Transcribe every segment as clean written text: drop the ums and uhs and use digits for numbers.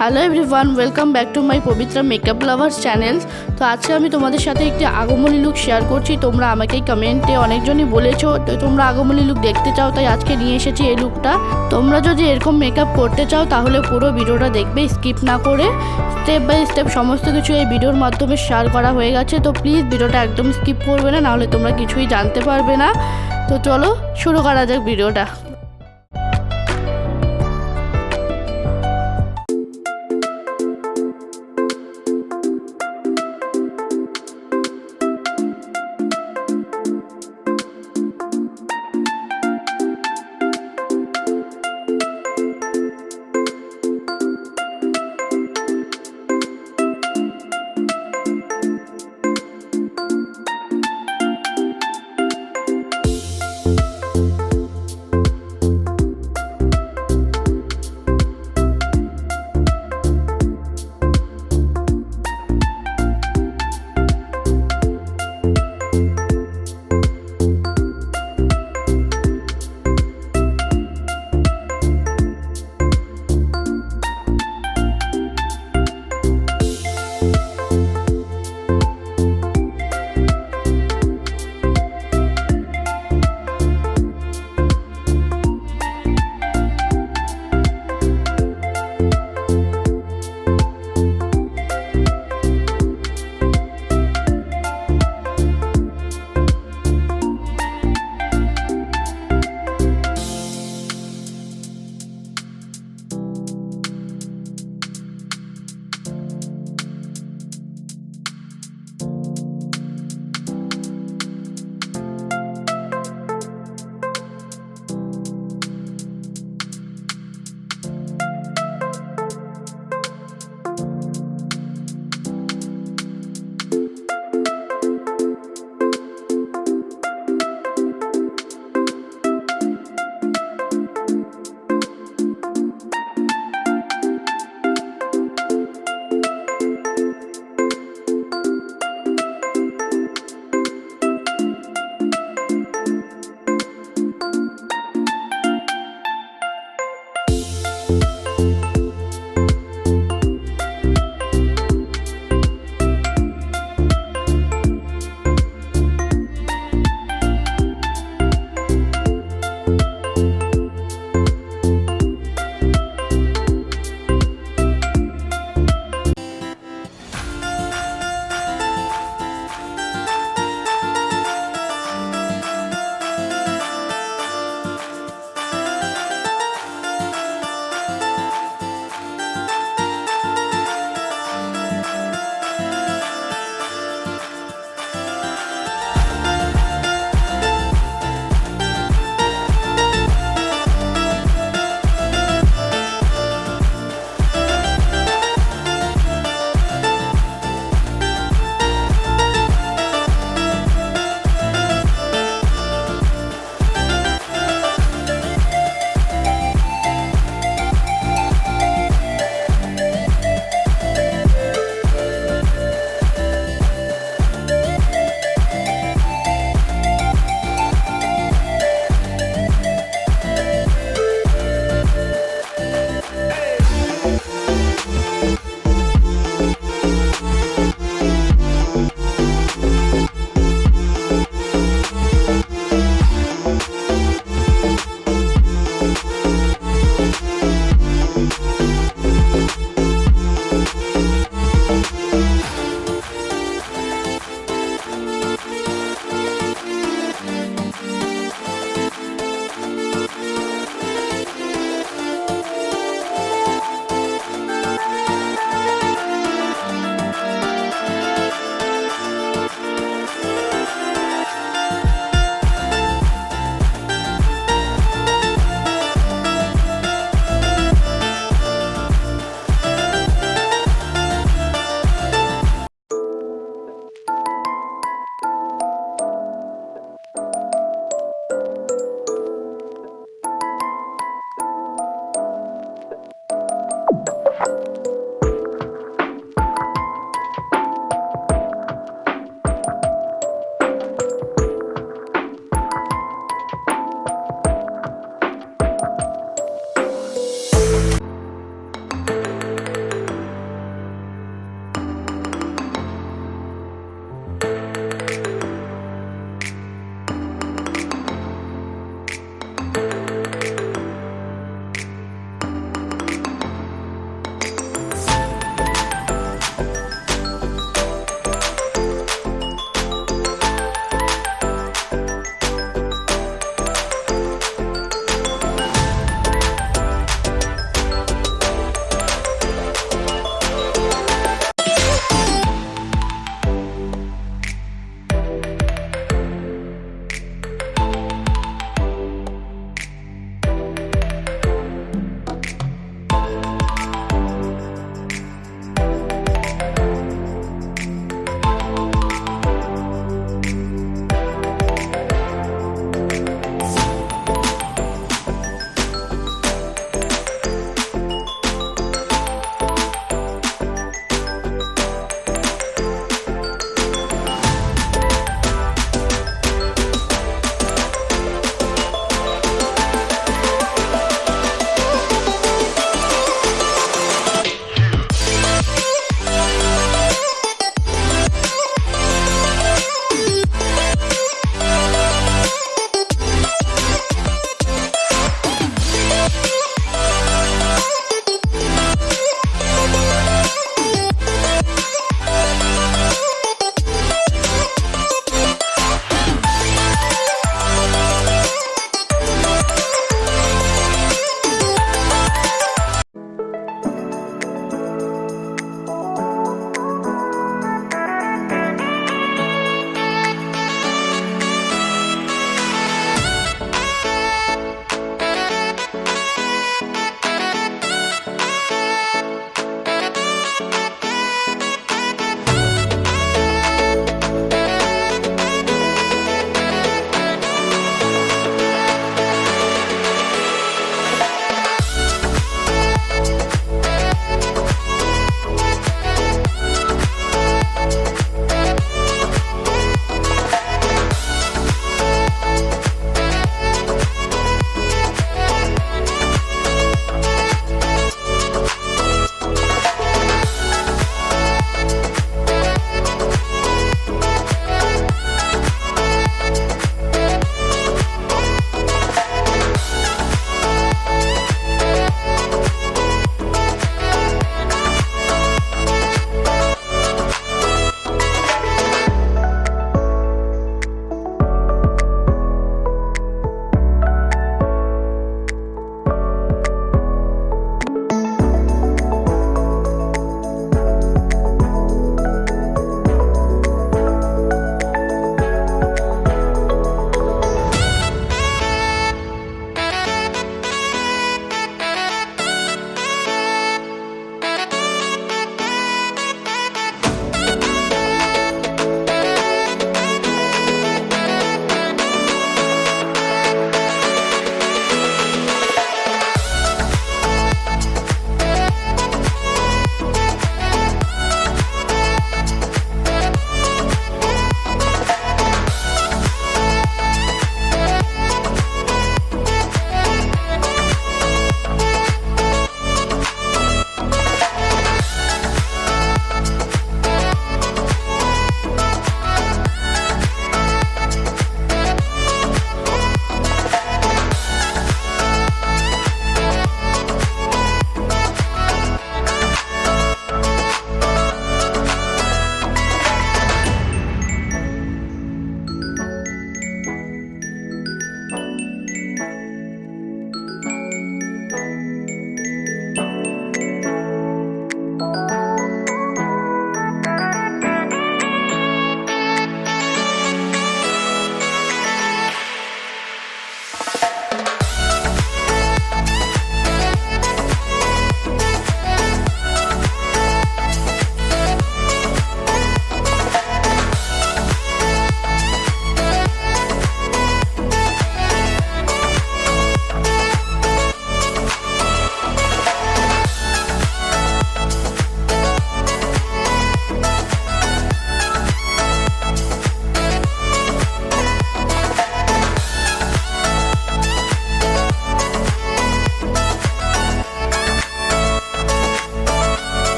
Hello everyone, welcome back to my Pabitra makeup lovers channel. তো আজকে আমি তোমাদের সাথে একটি আগমনী লুক শেয়ার করছি। তোমরা আমাকে কমেন্টে অনেকজনই বলেছো তো তোমরা আগমনী লুক দেখতে চাও, তাই আজকে নিয়ে এসেছি এই লুকটা। তোমরা যদি এরকম মেকআপ করতে চাও তাহলে পুরো ভিডিওটা দেখবে, স্কিপ না করে। স্টেপ বাই স্টেপ সমস্ত কিছু এই ভিডিওর মাধ্যমে শেয়ার করা হয়ে গেছে। তো প্লিজ ভিডিওটা একদম স্কিপ করবে না, নাহলে তোমরা কিছুই জানতে পারবে না। তো চলো শুরু করা যাক ভিডিওটা।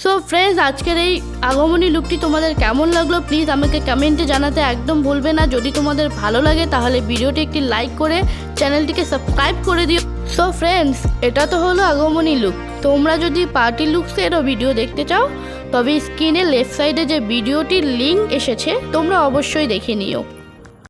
সো ফ্রেন্ডস, আজকের এই আগমনী লুকটি তোমাদের কেমন লাগলো প্লিজ আমাকে কমেন্টে জানাতে একদম ভুলবে না। যদি তোমাদের ভালো লাগে তাহলে ভিডিওটি একটি লাইক করে চ্যানেলটিকে সাবস্ক্রাইব করে দিও। সো ফ্রেন্ডস, এটা তো হলো আগমনী লুক। তোমরা যদি পার্টি লুকসেরও ভিডিও দেখতে চাও তবে স্ক্রিনের লেফট সাইডে যে ভিডিওটির লিঙ্ক এসেছে তোমরা অবশ্যই দেখে নিও।